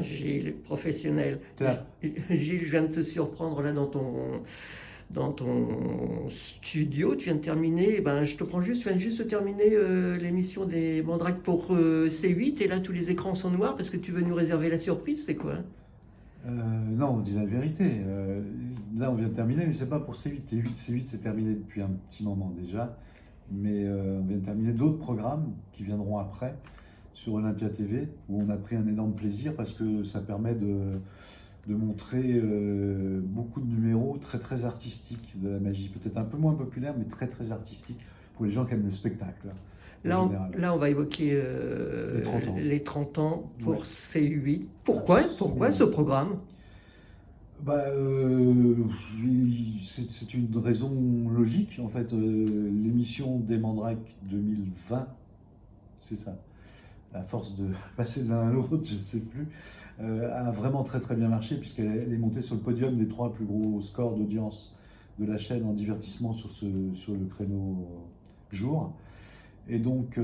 Gilles, professionnel. T'es là. Gilles, je viens de te surprendre là dans ton studio. Tu viens de terminer. Ben, je te prends juste, tu viens juste de terminer l'émission des Mandrakes pour C8. Et là, tous les écrans sont noirs parce que tu veux nous réserver la surprise. C'est quoi? Non, on dit la vérité. Là, on vient de terminer, mais c'est pas pour C8. C8, c'est terminé depuis un petit moment déjà. Mais on vient de terminer d'autres programmes qui viendront après sur Olympia TV, où on a pris un énorme plaisir parce que ça permet de montrer beaucoup de numéros très très artistiques de la magie. Peut-être un peu moins populaire, mais très très artistique pour les gens qui aiment le spectacle en Là, général. on va évoquer Les 30 ans. les 30 ans Ouais. pour C8. Pourquoi ce Absolument. programme? Bah, c'est une raison logique. En fait, l'émission des Mandrakes 2020, c'est ça. À force de passer de l'un à l'autre, je ne sais plus, a vraiment très très bien marché puisqu'elle est montée sur le podium des 3 plus gros scores d'audience de la chaîne en divertissement sur le créneau jour. Et donc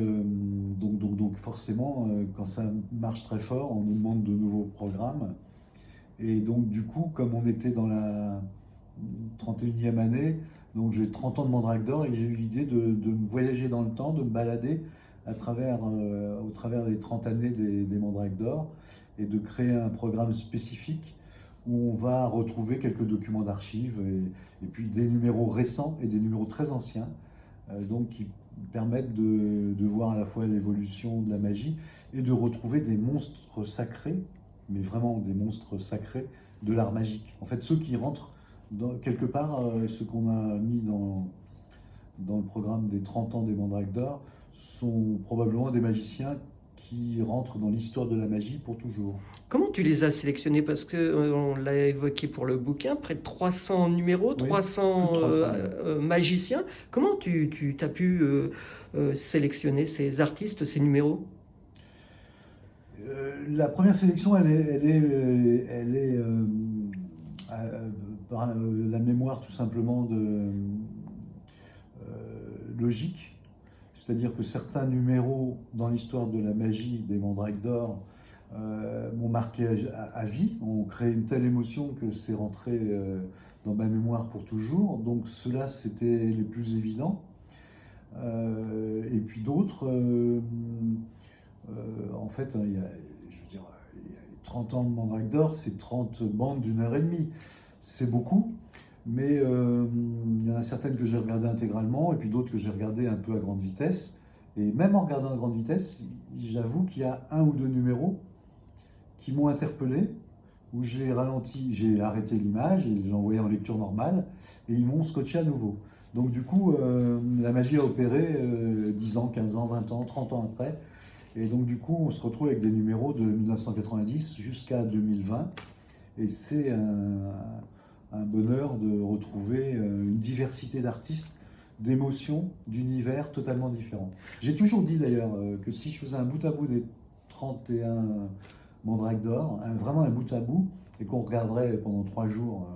forcément, quand ça marche très fort, on nous demande de nouveaux programmes. Et donc, du coup, comme on était dans la 31e année, donc j'ai 30 ans de Mandrake d'Or et j'ai eu l'idée de me voyager dans le temps, de me balader au travers des 30 années des Mandrakes d'Or et de créer un programme spécifique où on va retrouver quelques documents d'archives et puis des numéros récents et des numéros très anciens, donc qui permettent de voir à la fois l'évolution de la magie et de retrouver des monstres sacrés, mais vraiment des monstres sacrés de l'art magique. En fait, ceux qui rentrent quelque part, ce qu'on a mis dans le programme des 30 ans des Mandrakes d'Or, sont probablement des magiciens qui rentrent dans l'histoire de la magie pour toujours. Comment tu les as sélectionnés? Parce que on l'a évoqué pour le bouquin, près de 300 numéros, Oui, plus 300 de 300 même. magiciens. Comment tu as pu sélectionner ces artistes, ces numéros? La première sélection, elle est par la mémoire tout simplement logique. C'est-à-dire que certains numéros dans l'histoire de la magie des Mandrakes d'Or m'ont marqué à vie, ont créé une telle émotion que c'est rentré dans ma mémoire pour toujours. Donc ceux-là, c'était les plus évidents. Et puis d'autres, en fait, je veux dire, il y a 30 ans de Mandrake d'Or, c'est 30 bandes d'une heure et demie. C'est beaucoup, mais il y en a certaines que j'ai regardées intégralement et puis d'autres que j'ai regardées un peu à grande vitesse. Et même en regardant à grande vitesse, j'avoue qu'il y a un ou deux numéros qui m'ont interpellé, où j'ai ralenti, j'ai arrêté l'image et j'ai envoyé en lecture normale, et ils m'ont scotché à nouveau. Donc du coup, la magie a opéré 10 ans, 15 ans, 20 ans, 30 ans après. Et donc du coup, on se retrouve avec des numéros de 1990 jusqu'à 2020. Et c'est un bonheur de retrouver une diversité d'artistes, d'émotions, d'univers totalement différents. J'ai toujours dit d'ailleurs que si je faisais un bout à bout des 31 Mandrakes d'Or, vraiment un bout à bout, et qu'on regarderait pendant 3 jours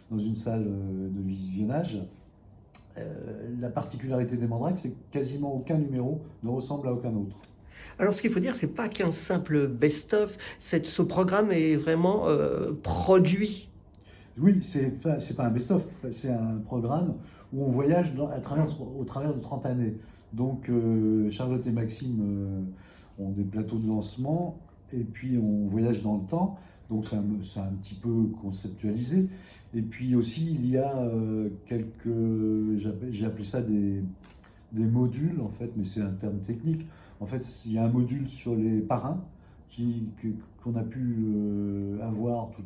dans une salle de visionnage, la particularité des Mandrakes, c'est que quasiment aucun numéro ne ressemble à aucun autre. Alors, ce qu'il faut dire, c'est pas qu'un simple best-of. Ce programme est vraiment produit. Oui, c'est pas un best-of, c'est un programme où on voyage au travers de 30 années. Donc Charlotte et Maxime ont des plateaux de lancement et puis on voyage dans le temps. Donc c'est un petit peu conceptualisé. Et puis aussi il y a j'ai appelé ça des modules en fait, mais c'est un terme technique. En fait, il y a un module sur les parrains qu'on a pu avoir tout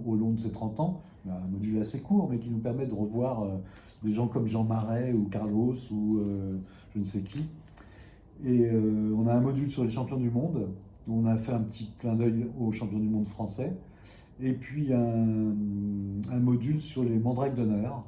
au long de ces 30 ans, un module assez court, mais qui nous permet de revoir des gens comme Jean Marais ou Carlos ou je ne sais qui. Et on a un module sur les champions du monde, où on a fait un petit clin d'œil aux champions du monde français. Et puis un module sur les mandrakes d'honneur,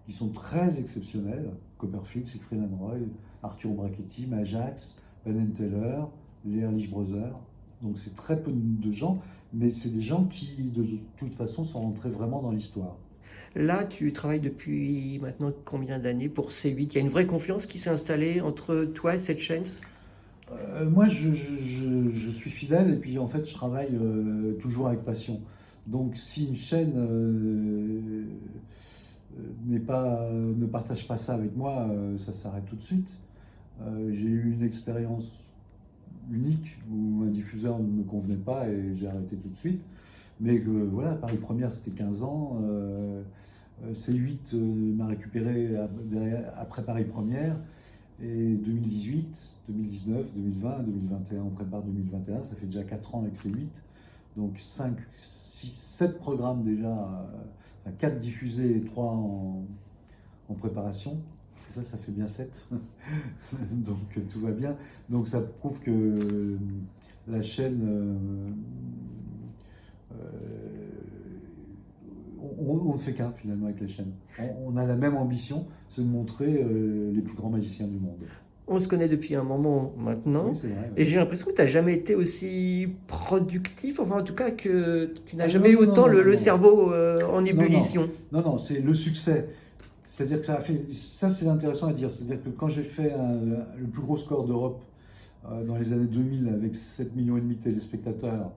qui sont très exceptionnels. Copperfield, Siegfried and Roy, Arthur Brachetti, Majax, Ben Teller, les Ehrlich Brothers. Donc c'est très peu de gens, mais c'est des gens qui, de toute façon, sont rentrés vraiment dans l'histoire. Là, tu travailles depuis maintenant combien d'années pour C8? Il y a une vraie confiance qui s'est installée entre toi et cette chaîne? Moi, je suis fidèle et puis en fait, je travaille toujours avec passion. Donc, si une chaîne ne partage pas ça avec moi, ça s'arrête tout de suite. J'ai eu une expérience unique où un diffuseur ne me convenait pas et j'ai arrêté tout de suite. Mais que voilà, Paris Première, c'était 15 ans. C8 m'a récupéré après Paris Première. Et 2018, 2019, 2020, 2021, on prépare 2021, ça fait déjà 4 ans avec C8. Donc 5, 6, 7 programmes déjà, 4 diffusés et 3 en préparation. Ça fait bien 7. Donc tout va bien. Donc ça prouve que la chaîne, on ne fait qu'un finalement avec les chaînes. On a la même ambition, c'est de montrer les plus grands magiciens du monde. On se connaît depuis un moment Oui, maintenant, c'est vrai. et Ouais. j'ai l'impression que tu n'as jamais été aussi productif, enfin en tout cas que tu n'as Ah jamais non, eu non, non, autant non, non, le non. cerveau en Non, non, ébullition. non, non, c'est le succès. C'est-à-dire que ça a fait. Ça, c'est intéressant à dire. C'est-à-dire que quand j'ai fait le plus gros score d'Europe dans les années 2000 avec 7,5 millions de téléspectateurs,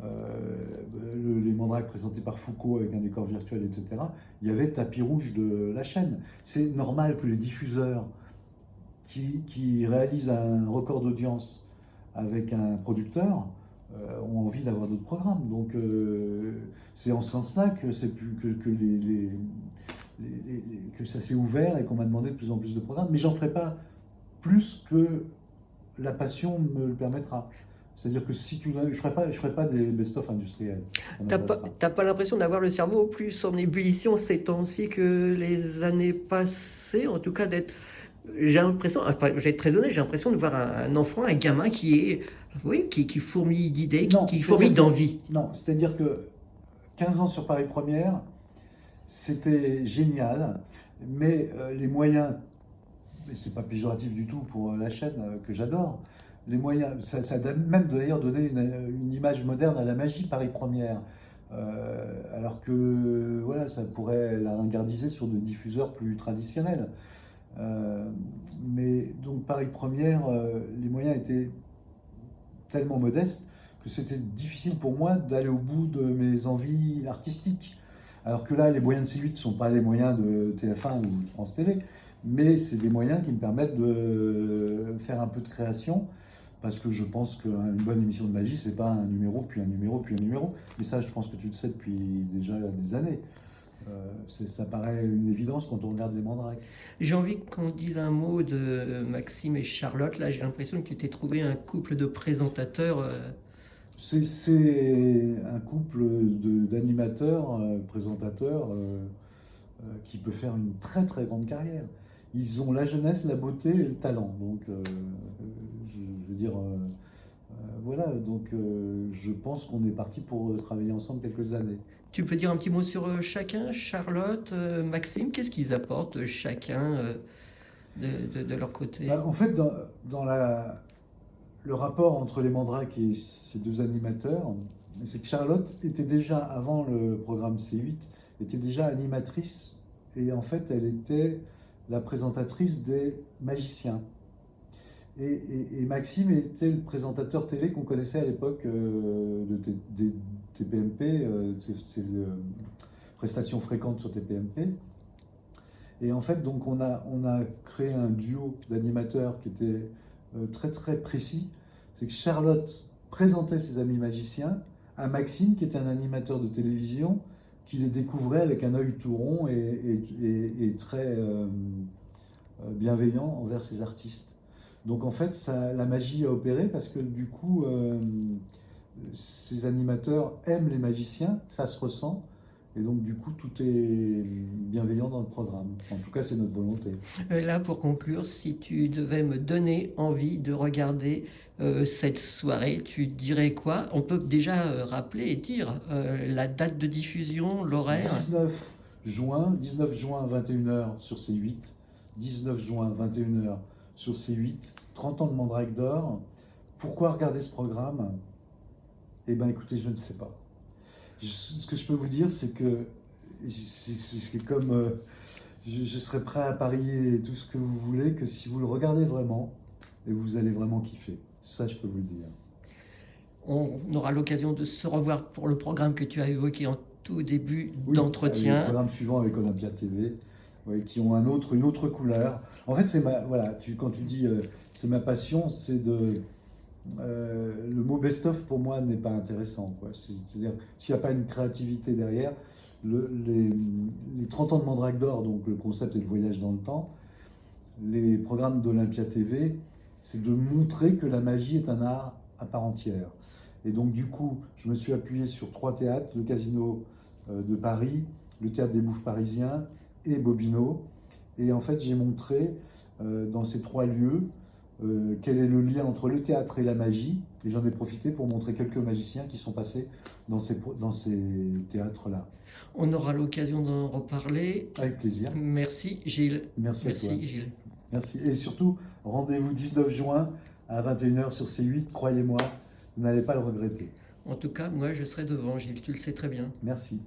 les mandrakes présentés par Foucault avec un décor virtuel, etc., il y avait tapis rouge de la chaîne. C'est normal que les diffuseurs qui réalisent un record d'audience avec un producteur ont envie d'avoir d'autres programmes. Donc c'est en ce sens-là que, c'est plus, que, que ça s'est ouvert et qu'on m'a demandé de plus en plus de programmes. Mais j'en ferai pas plus que la passion me le permettra. C'est-à-dire que si tu, je ferai pas des best-of industriels. Ça m'intéresse pas. T'as pas l'impression d'avoir le cerveau plus en ébullition ces temps-ci que les années passées, en tout cas d'être. J'ai l'impression, enfin, je vais être très honnête, j'ai l'impression de voir un enfant, un gamin qui est, oui, qui fourmille d'idées, Non, qui fourmille c'est-à-dire que, d'envie. non, c'est-à-dire que 15 ans sur Paris Première, c'était génial, mais les moyens, et c'est pas péjoratif du tout pour la chaîne que j'adore, les moyens, ça a même d'ailleurs donné une image moderne à la magie Paris Première. Alors que voilà, ça pourrait la ringardiser sur des diffuseurs plus traditionnels. Euh, mais donc Paris Première, les moyens étaient tellement modestes que c'était difficile pour moi d'aller au bout de mes envies artistiques. Alors que là, les moyens de C8 ne sont pas les moyens de TF1 ou de France Télé, mais c'est des moyens qui me permettent de faire un peu de création, parce que je pense qu'une bonne émission de magie, c'est pas un numéro, puis un numéro, puis un numéro. Mais ça, je pense que tu le sais depuis déjà des années. Ça paraît une évidence quand on regarde les mandrakes. J'ai envie qu'on dise un mot de Maxime et Charlotte. Là, j'ai l'impression que tu t'es trouvé un couple de présentateurs. C'est un couple d'animateurs, présentateurs, qui peut faire une très très grande carrière. Ils ont la jeunesse, la beauté et le talent. Donc, je veux dire, voilà. Donc, je pense qu'on est parti pour travailler ensemble quelques années. Tu peux dire un petit mot sur chacun, Charlotte, Maxime, qu'est-ce qu'ils apportent chacun de leur côté? Bah, en fait, le rapport entre les mandrakes et ces deux animateurs, c'est que Charlotte était déjà, avant le programme C8, était déjà animatrice. Et en fait, elle était la présentatrice des magiciens. Et Maxime était le présentateur télé qu'on connaissait à l'époque des TPMP, ces prestations fréquentes sur TPMP. Et en fait, donc on a créé un duo d'animateurs qui était très très précis. C'est que Charlotte présentait ses amis magiciens à Maxime, qui était un animateur de télévision, qui les découvrait avec un œil tout rond et très bienveillant envers ses artistes. Donc en fait, la magie a opéré parce que du coup, ces animateurs aiment les magiciens, ça se ressent. Et donc, du coup, tout est bienveillant dans le programme. En tout cas, c'est notre volonté. Là, pour conclure, si tu devais me donner envie de regarder cette soirée, tu dirais quoi? On peut déjà rappeler et dire la date de diffusion, l'horaire. 19 juin 21h sur C8. 19 juin 21h sur C8. 30 ans de Mandrake d'Or. Pourquoi regarder ce programme? Eh bien, écoutez, je ne sais pas. Ce que je peux vous dire, c'est que c'est comme je serais prêt à parier tout ce que vous voulez, que si vous le regardez vraiment, et vous allez vraiment kiffer. Ça, je peux vous le dire. On aura l'occasion de se revoir pour le programme que tu as évoqué en tout début Oui, les d'entretien. programmes suivants avec Olympia TV, ouais, qui ont une autre couleur. En fait, voilà, quand tu dis c'est ma passion, le mot best-of pour moi n'est pas intéressant, quoi. C'est-à-dire, s'il n'y a pas une créativité derrière, les 30 ans de Mandrake d'Or, donc le concept est le voyage dans le temps, les programmes d'Olympia TV, c'est de montrer que la magie est un art à part entière. Et donc du coup, je me suis appuyé sur 3 théâtres, le Casino de Paris, le Théâtre des Bouffes parisiens et Bobino. Et en fait, j'ai montré dans ces 3 lieux quel est le lien entre le théâtre et la magie. Et j'en ai profité pour montrer quelques magiciens qui sont passés dans ces théâtres-là. On aura l'occasion d'en reparler. Avec plaisir. Merci Gilles. Merci à toi. Merci Gilles. Merci. Et surtout, rendez-vous 19 juin à 21h sur C8. Croyez-moi, vous n'allez pas le regretter. En tout cas, moi, je serai devant, Gilles, tu le sais très bien. Merci.